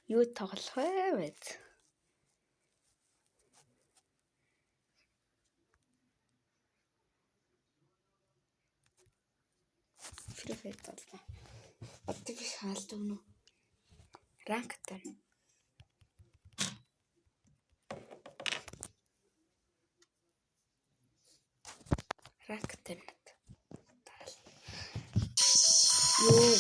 Юу тоглох вэ мэд? Free Fire тоглоо. Одоо би хаалт өгнө. Ранктай. Ранктай. Юу?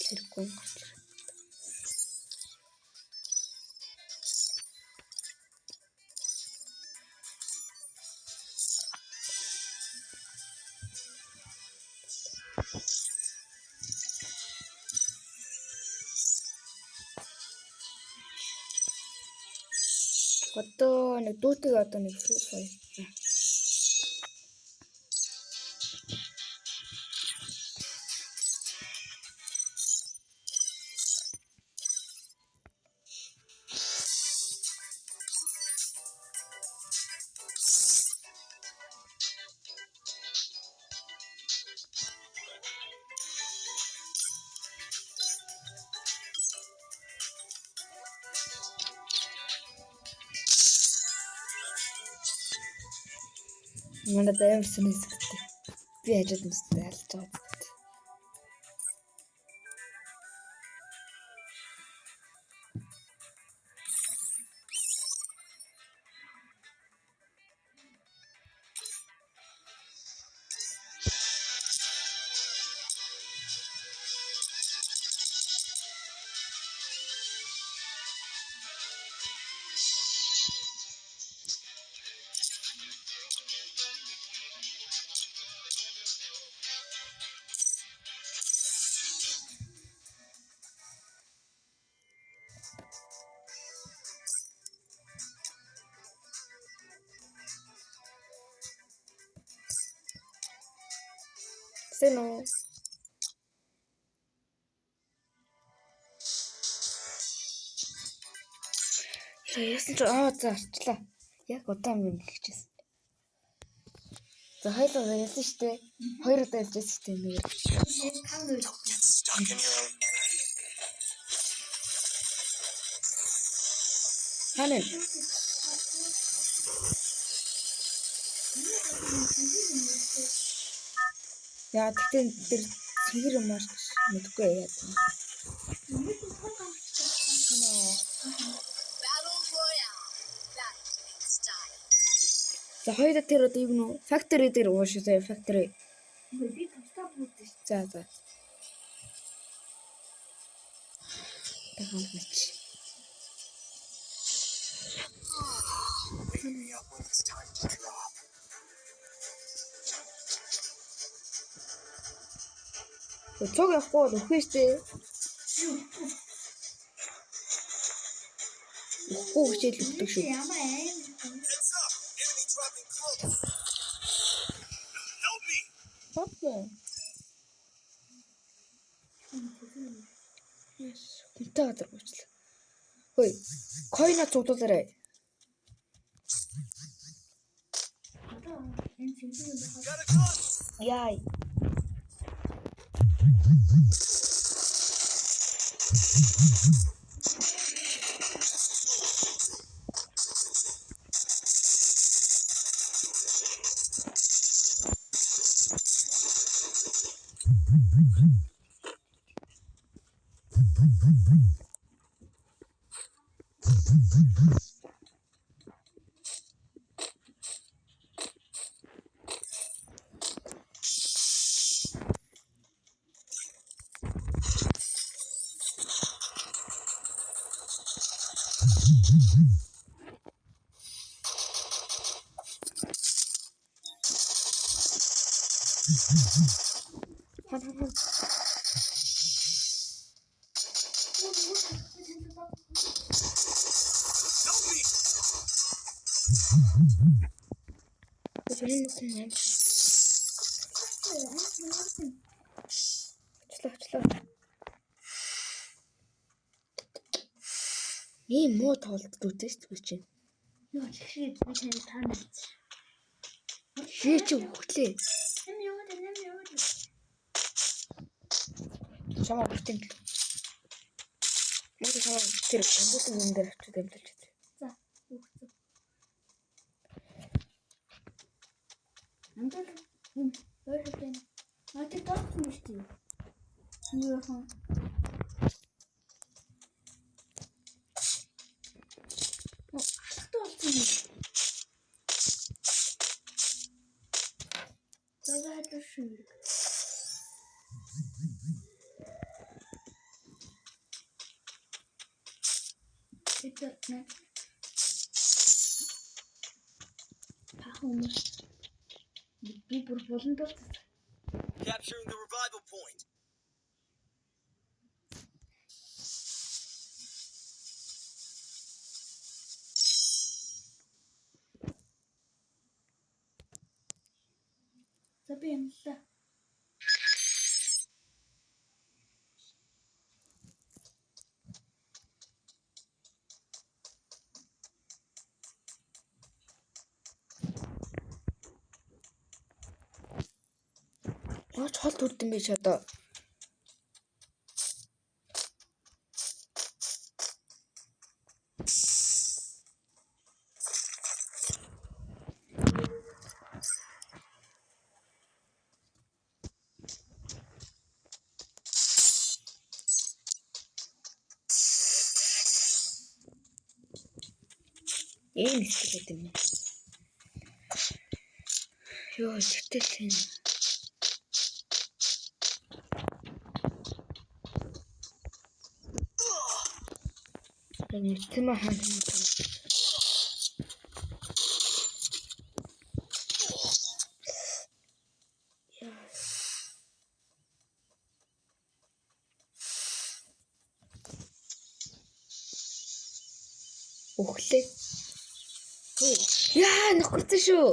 Хэрэггүй гарч ирээ. Одоо нэг дүүтиг одоо нэг Free Fire. Манай даймарсан хэсэгтэй. Би хажууд нүстэй алж байгаа. Сэно. Яасан ч зарчлаа. Яг удаан юм хэлчихсэн. За хоёлоо ялсан шүү дээ. Хоёр удаа ялжсэн шүү дээ нэг. Ханаа. Яа тэгтээ тэр цэгэр марч мэдгүй яа. За хоёул тэр одоо юу нэ? Factory дээр ууштай factory. Би тусдаа бүгд. За. Тахалгач. Өчиг явахгүй бол өхөө штэ. Өхөө хичээл өгдөг шүү. Окей. Yes. Үнтэй гадар гуйчлаа. Хөөе. Койна цуглуулаарай. Яй. Ийм муу тоолддог тест би чинь. Юу чи би тань таанаас. Шээ чи хөглөө. Нэм яваад. Чамаа бүтэн. Мөн чамаа тэр өнгөсөн юм дээр очиж дамжуулж байна. За, үхсэн. Ангал өөрөөр надад дооцсон биш тийм. Юу яхан. Алхтаа болсон юм. Заваад шүү. Тэт Пахомс. Би бүр болон дурт. Capturing the revival point. За би юмлаа. Наач хол төрдөн биш одоо. Ийм ихтэй юм. Йоо, чигтэл тийм. Мэдсэн маа хаан юм. Өглөө. Яа, нөхөрсөн шүү.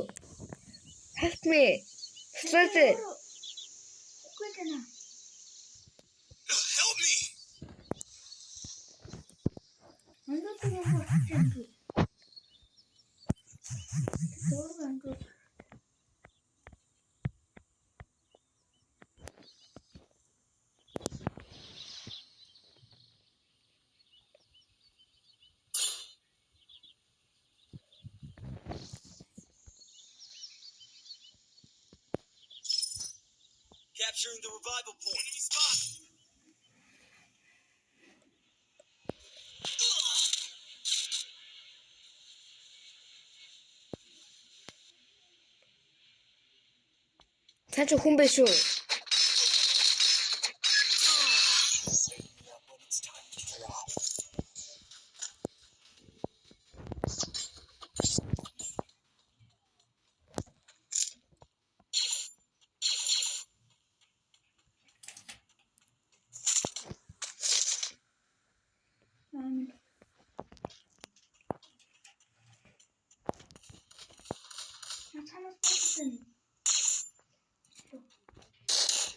Help me. Слэдэ. Үгүй гэнэ. Help me! Ангал юм. Ангал. Capturing the revival point. Enemy spot. Цааш хүн байх шүү.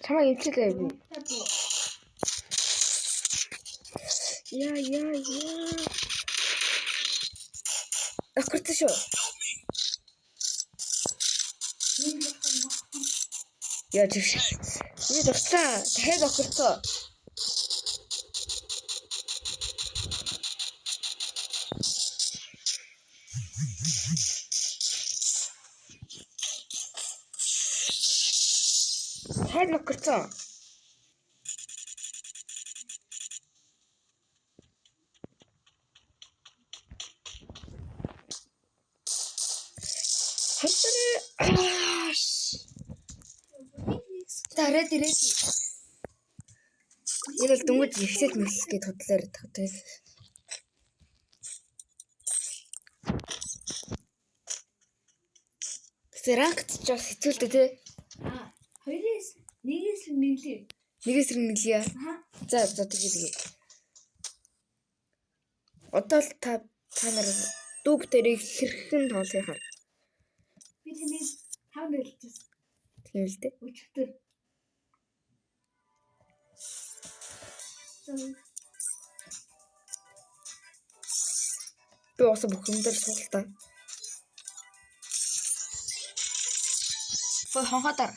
Чамаа имчилээ би. Яа. Акурт шүү. Яа чиш. Би дурцаа. Дахиад акуртоо. Дахиад акуртоо. Тараад ирээ. Энэ л дөнгөж ихсэл мэсэлгээ тодлоор тавтай. Ранкт ч бас хэцүүлдэг тий. Хоёрээс нэгээс л нэглээ. Нэгээс нь нэглэе. За тэгээ. Одоо л та нар Дүүп дээрийг хэрхэн тоолъё. Би тэнийг 5 нөлтсөн. Тийм л дээ. Өчтөр. Би ус бүх юм дээр суултаа. Хой хонхотар.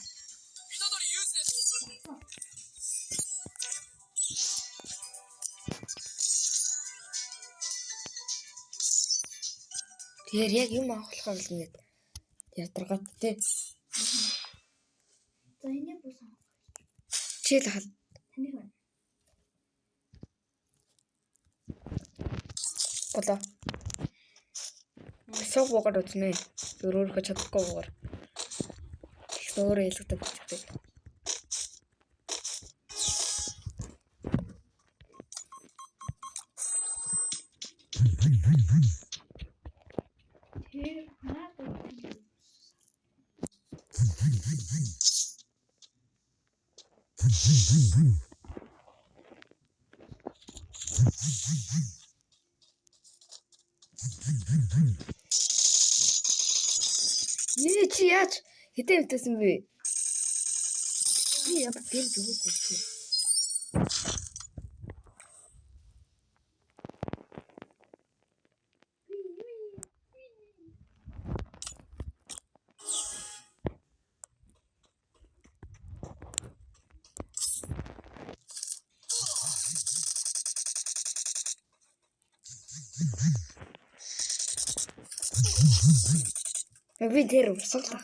Тэгэхээр яг юм авахлахаар л ингэж ядаргаад тий. За энийг буусан. Чи л хал. Таних байна. Болоо. Сог буугаар үзнэ. Өөрөөхөө чадахгүй буугаар. Тэгс өөрөө хэлдэг болчихдаг. Тэр наад. Нэ чи яаж хитэ хитээсэн бэ? Би яа тийм зүггүй. Би тэр усалаа.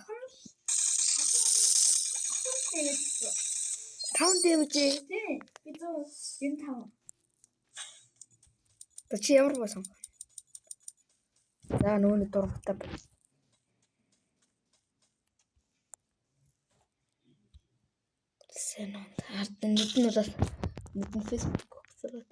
Таун дэмжээ. Тий. Би 195. Та чи ямар басан? За нүүний дургатаа. Сэнэ. Ард нэгэн удаас нэгэн Facebook өгсөрөөд.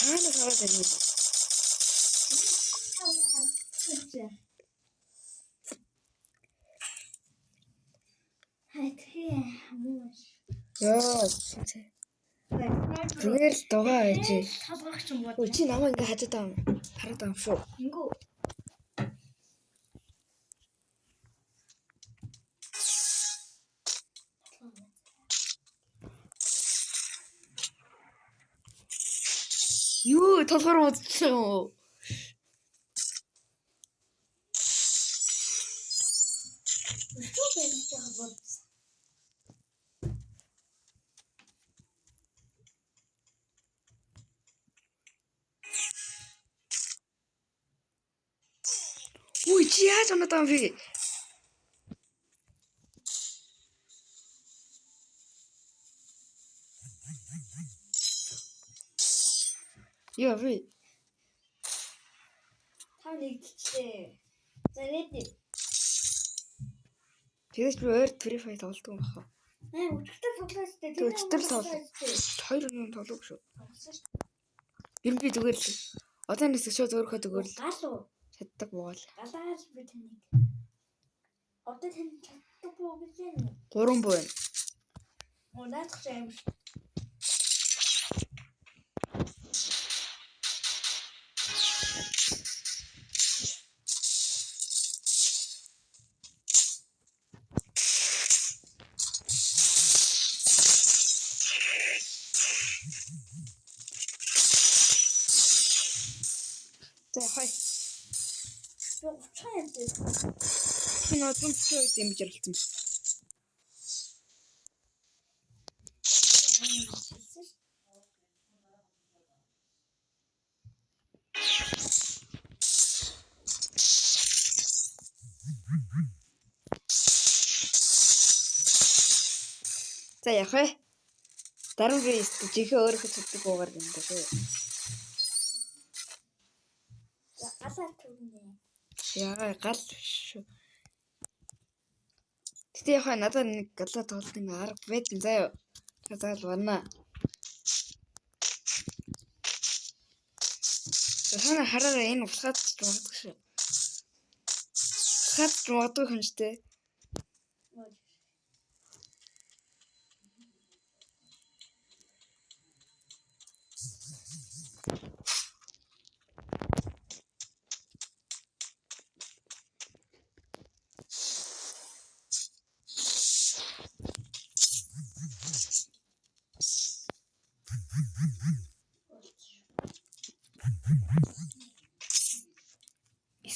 Хаана гараад ирнэ? Хай тий. Мууш. Яа, зүгээр л дугаа байж. Толгойч юм бод. Өө чи намайг ингээ хажаад байгаа юм. Хараад байгаа юм шүү. Ингүү. Юу толгоор удчихсан уу? Өчөө байж байгаа бод. Үй чи яаж оноод байгаа юм бэ? Яа вэ? Та нэгдчихлээ. За нэдэ. Тэгэж би ойр Free Fire тоглодог юм баха. Өчтөр тоглоос тээ. Өчтөр тоглоо. Хоёр юм тоглоог шүү. Ер нь би зүгээр л. Одоо нэсэг шууд өөрөхөө зүгээр л. Галуу. Чаддаг буугаал. Галаас би таныг. Одоо тань чаддаг боо гэж юм. 3 буу байна. Наадах юм шүү. За хай. Юу чаанд. энэ одон цэцэг дэмж ярилцсан. За яах вэ? Даруй жихээ өөрөө цэцэг уугаар юм даа тий. Галаар түүнэ. Яа гал шүү. Гэтэ яхаа надад нэг галаа тоглолтын арга байдэн заяа. Заал варна. Тэхэнэ хараараа энэ улхаад ч магадгүй шүү. Улхаад ч магадгүй хүн шүү дээ.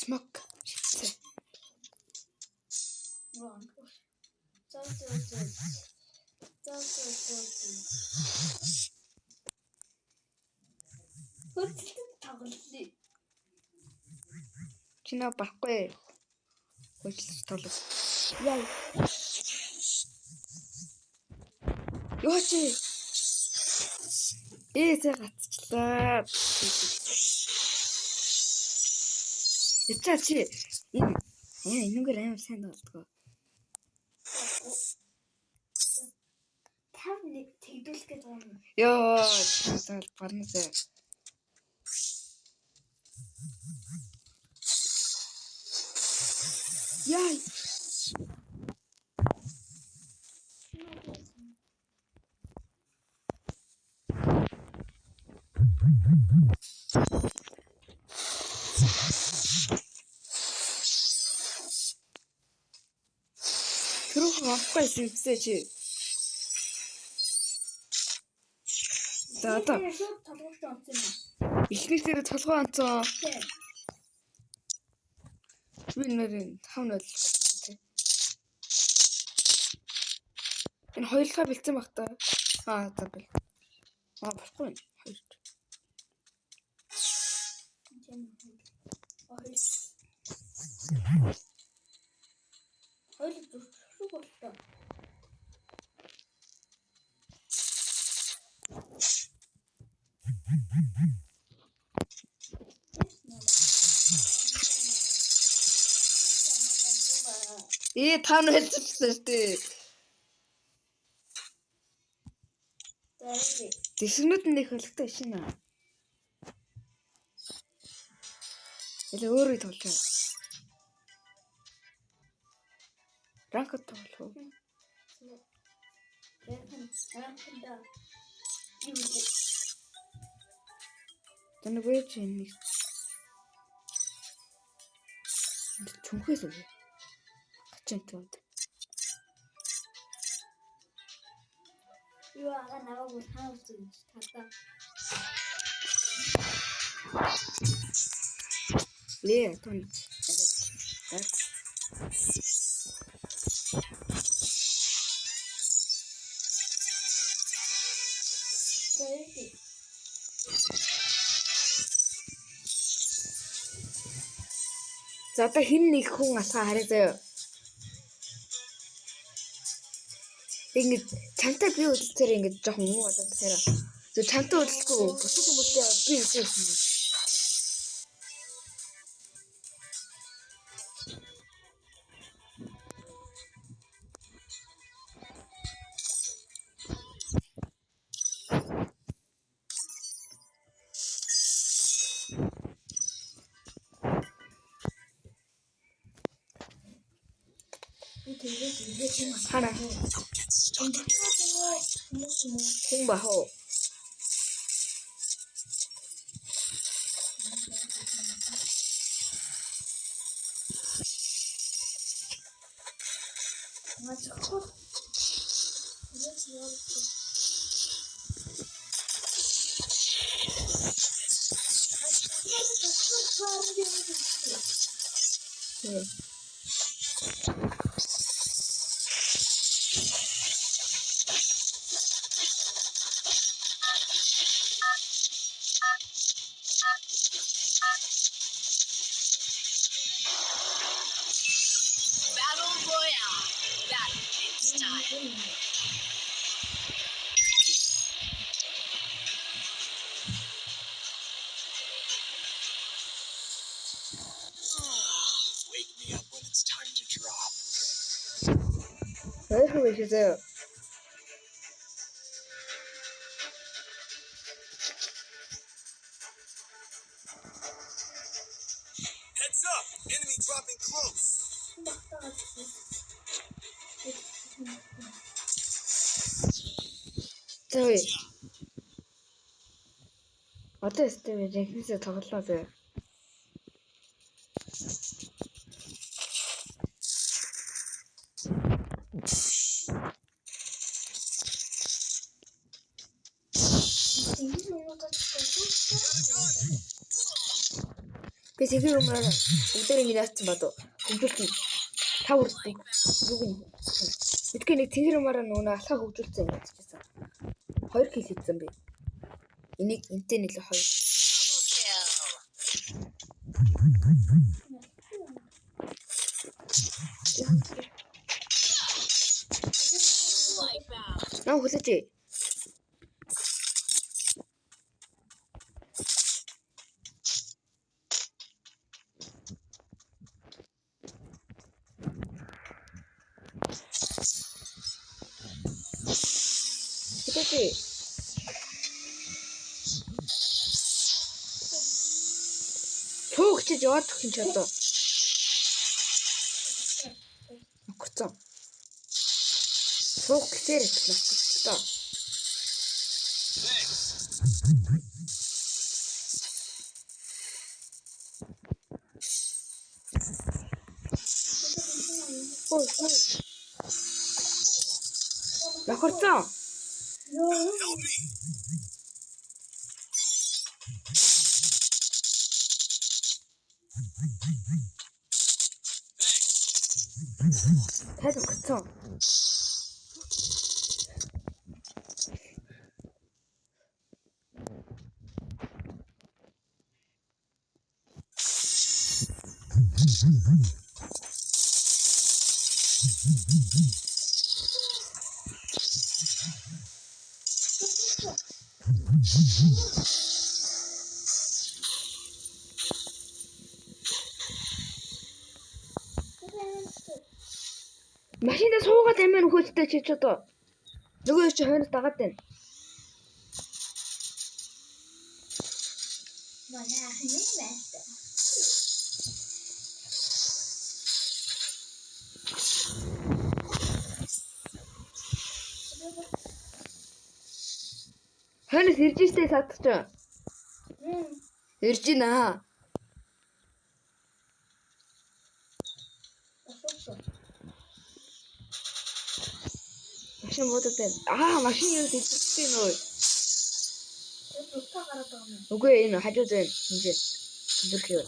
Смок. Шитсэ. Wrong. Заа. Хөлтөд тоглолоо. Чинаа барахгүй. Хөлтөд тоглох. Яа. Юу чи? Зэ гацчлаа. Эцаа чи энэгээр амар сайн болдгоо. Тав нэг тэгдүүлэх гэж байгаа юм. Ёо, цаал барнасаа. Яй. Тэрх авахгүй симпсэ чи. За одоо шууд толгойч онцсон юм. ихнийх дээр толгой онцоо. Тийм. Би нэрийн 5-0 тий. Энэ хоёулаа бэлдсэн баг та. За бэл. Болохгүй. Хоёр. Хоёул зүрх боллоо. Тав хэлчихсэн шүү дээ. Тэсгнүүд нь их хөлтэй шинэ. Эле өөрөө тоглоо. Ранкт тоглох уу? Ранкда. Тэнэг байж нэг чүнхээс үү? Гачинтууд. Юу ага наваг хаус гэж татаа. Тон. За одоо хин нэг хүн алхаа хараа заяа. Ингээд чамтай би хөдөлсөөр ингээд жоохон муу болоод хараа. Зөв чамтай хөдөлсөхгүй бусад хүмүүстэй би хэлсэн юм. Хана. Хүн бахоо. Wake me up when it's time to drop. 왜 하고 계세요? Heads up! Enemy dropping close. 저기 어땠을 때 왜 랭크에서 더 올라서요? 그 지금은 우대링이 났지 마도 공격기 다 오르고 누구니? 이렇게 내 뒤로 말하는 오나 사 хөгжүүлсэн юм гэсэн. 2 kill хийсэн би. Энийг энтэй нэлээ 2. Наа хүлээж. 그치? 소옥지 좋았다 괜찮다. 그쵸? 소옥지 좋았다. 나 그랬어. Help me! 해도 그쵸? машинда суугаад амин хөөцтэй чи ч одоо нөгөө чи хойноос дагаад байна. Манай ахны байста. Хойноос ирж штэ садч. Ирж гинэ. машин бодод байна. машин юу дэлгэжтэй нөө. Үгүй энэ хажууд байна. Хинжээ. Зүрхээ.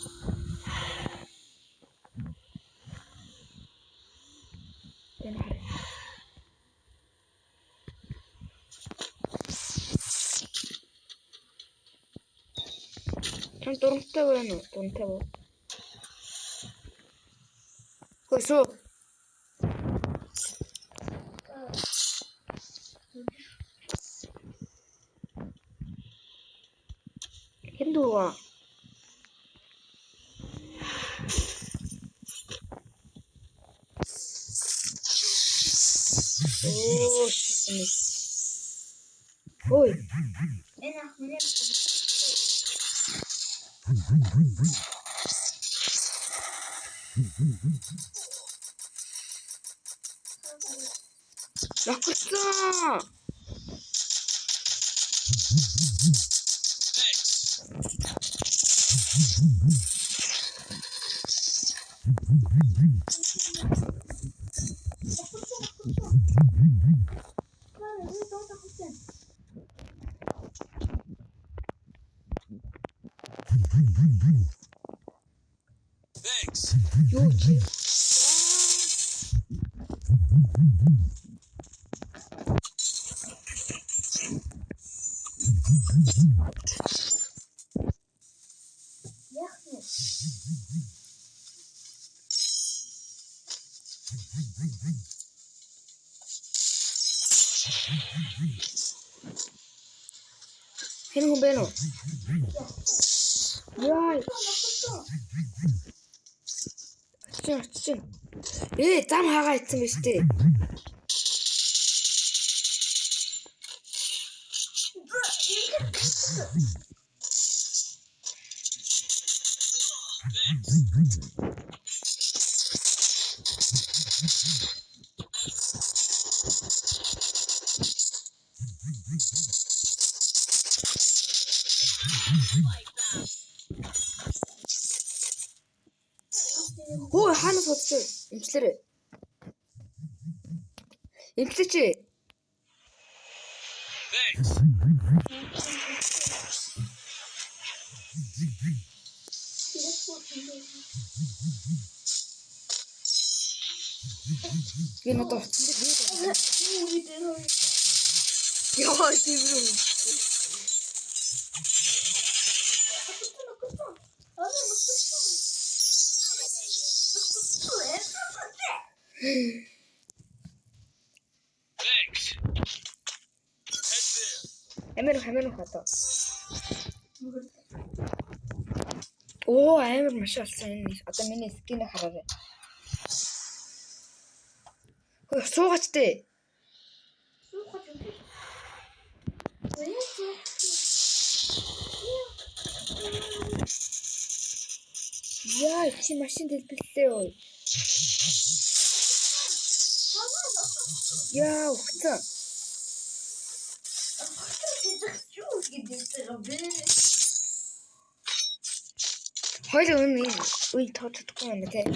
Хэн дурамтай байна уу? Дурамтай байна. Хөөсөө. Хэн дураа? Ой. Энэ ахны Лакуцаа. Thanks. Юу чи? яхны. Хэн хүн бэ нөө? Яа. Очиж. Зам хаагаа ицсэн биз дээ. Ой, хаанаас бодчих. Имчлэрээ. Имчлээч. Би надад яа тийм. Амир хатаа. Оо, амир маш болсон энэ. Одоо миний скиныг хараарай. Хөөе, суугач дээ. Яа, чи машин дэлбэлээ ой. Яа, ухцаа. Хоёул үнэ үе тооцохгүй юм тий.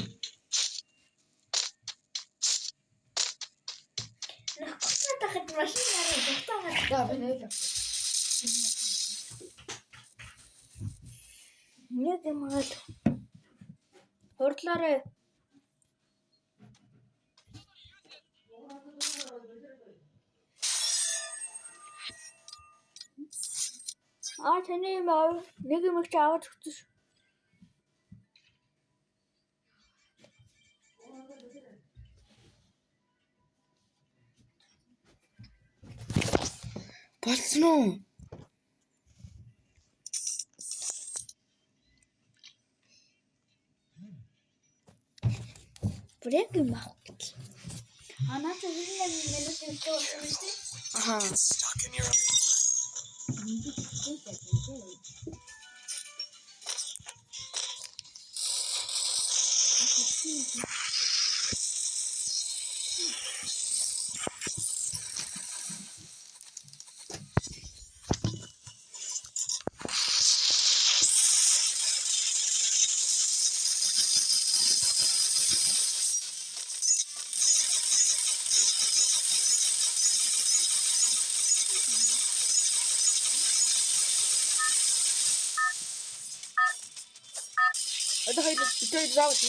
Дахад машин нарыг зогтоогаад байна. Нэг юм аа. Хурдлаарай. Таны юм аа. Нэг юм их аваад өгсөн шүү. Болсон уу? Брейк юм аа. Анаач хэлнэ минут явчихсан шүү дээ. Аха. Stuck in your Одоо хоёул битээ заавал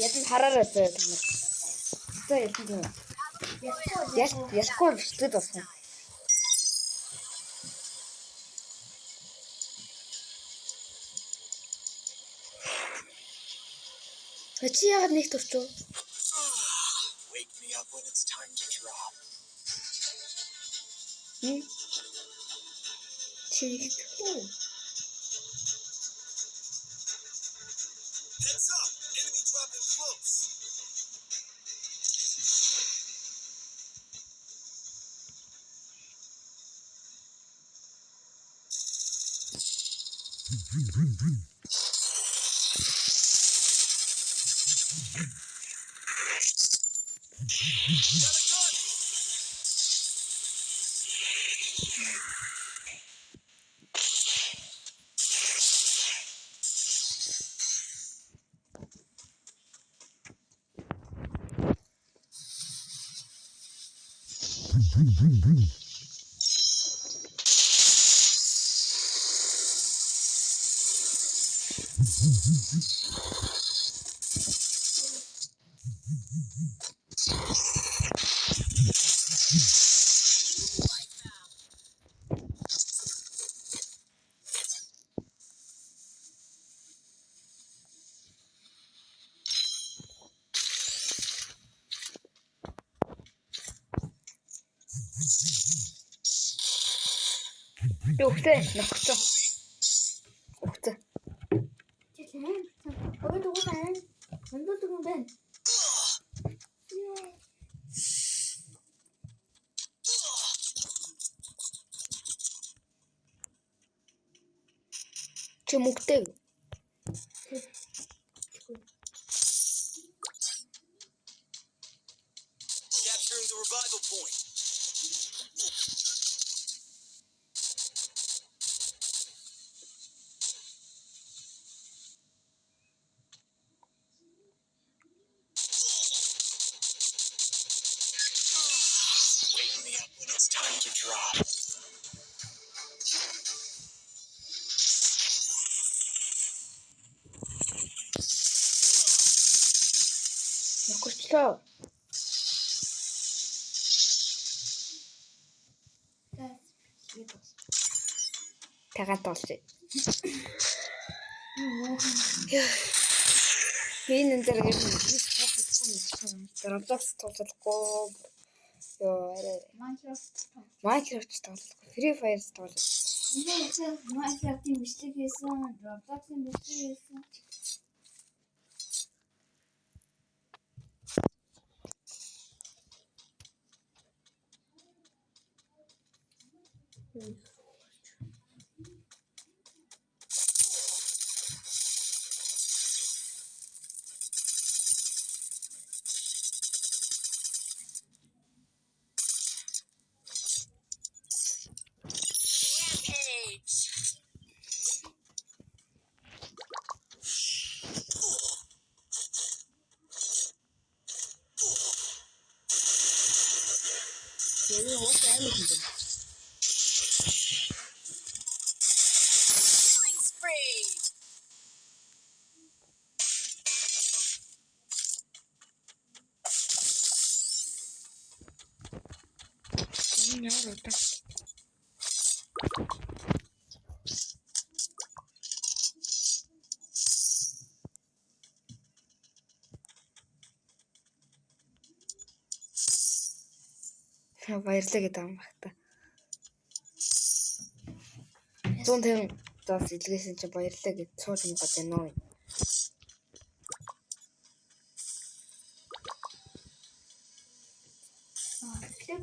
яд нь хараарай зөө юм. За яд нь. Яскор битээ болсон. Чи яагаад нэг төрчөө? wake me up when it's time to drop. Чи Heads up! Enemy dropping close. Өгтөө нөхцөө. Өгтөө. Жилэн. Ой дугуйсан. Хандуулдаг юм байна. Чи мөгтэй. Capturing the revival point. Wake me up when it's time to drop. Нөхөрчлөө. Тагаад толчих. Энэ энэ дээр юм Roblox тоглохгүй. Йоо арай. Minecraft тоглохгүй. Free Fire тоглохгүй. Minecraft-ийн бичлэг хийсэн, Roblox-ийн бичлэг хийсэн. Killing spree. Энэ яар удаа. Баярлалаа гэдэг юм багта. 150 даас илгээсэн чи баярлалаа гэж цууд юм гад байна уу? Эхлэв.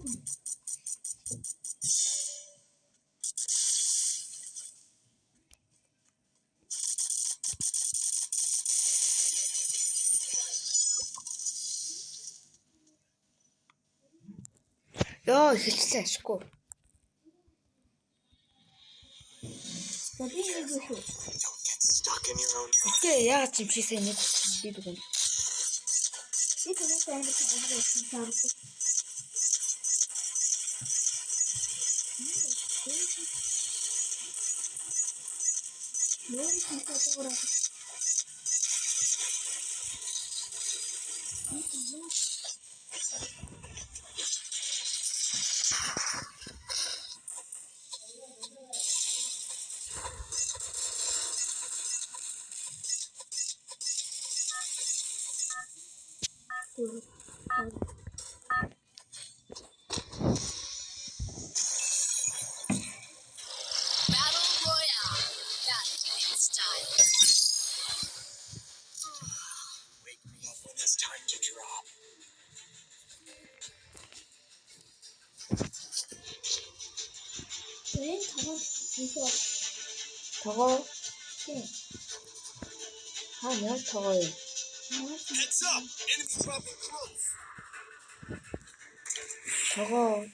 Йоо эхэлчихлээ ашгүй. Тэний нэг шүү. Don't get stuck in your own. Окей, яагаад ч юм шиг сайн нэг би дүгэн. Би тэний сайн нэг зүйл шаардлага. Мөн хэлбэрээр Battle Royale. That's in style. Wake me up when it's time to drop. энэ таван хийхээ Тогоо тийм. яар тогоо юм. Heads up! Enemy dropping close. Тогоо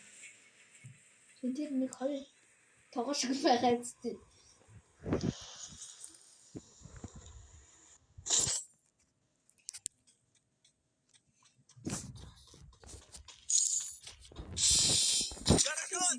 Тэр нэг хоёр тогоо шиг байгаа зү. Got a gun!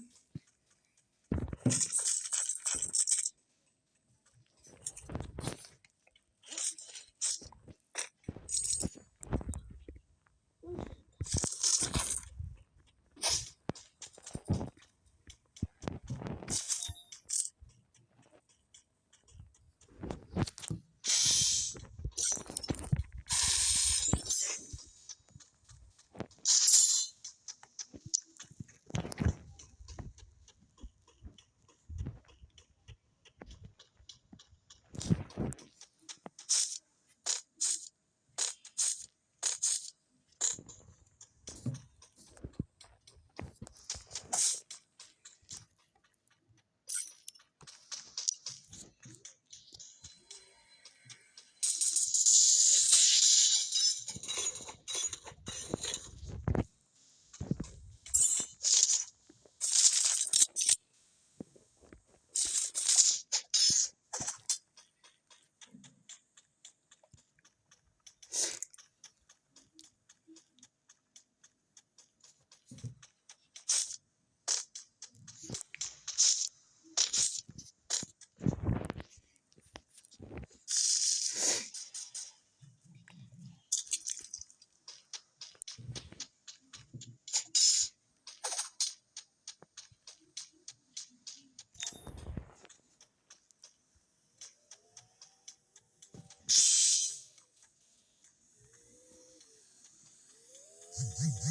Бич.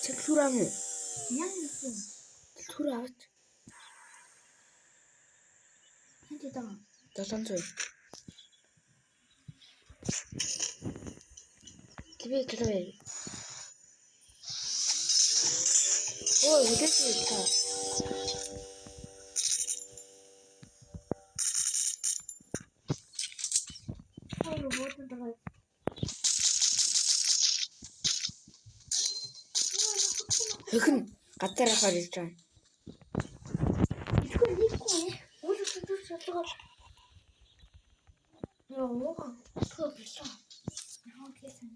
Чөлхүрам уу? Яа юм? Чөлхүр аваач. Хэнтэй таа. 700. Тебе төлөвэй. Ой, үгүй та. Хойно бодсон таа. Хөхн газар ахаар ирж байгаа. Итгэл хийхгүй. Өөрөө төдөө шалгаа. Яа, тоо бишаа. Яа, гэсэн.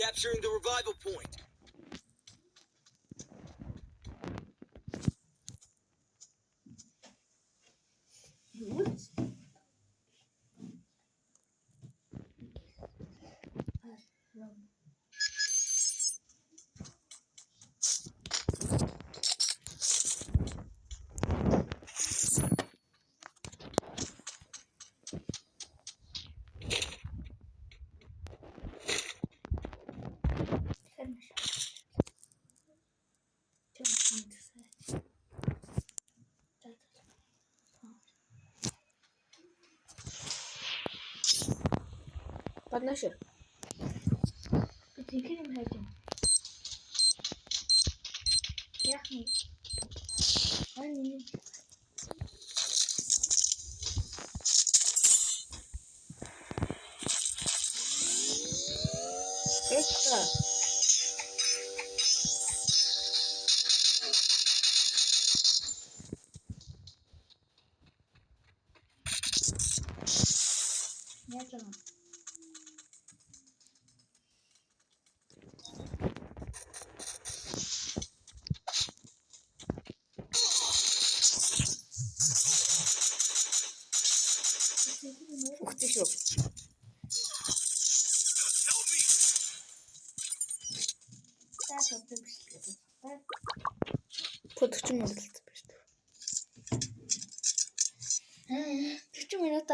Capturing the revival point. Badnаш. Тэтгэр юм хайж байна. Яах вэ? Ани. Экстра. Яаж юм? Үхтэй шүү. Таа тоо биш. Продукшн модалт биш. 40 минут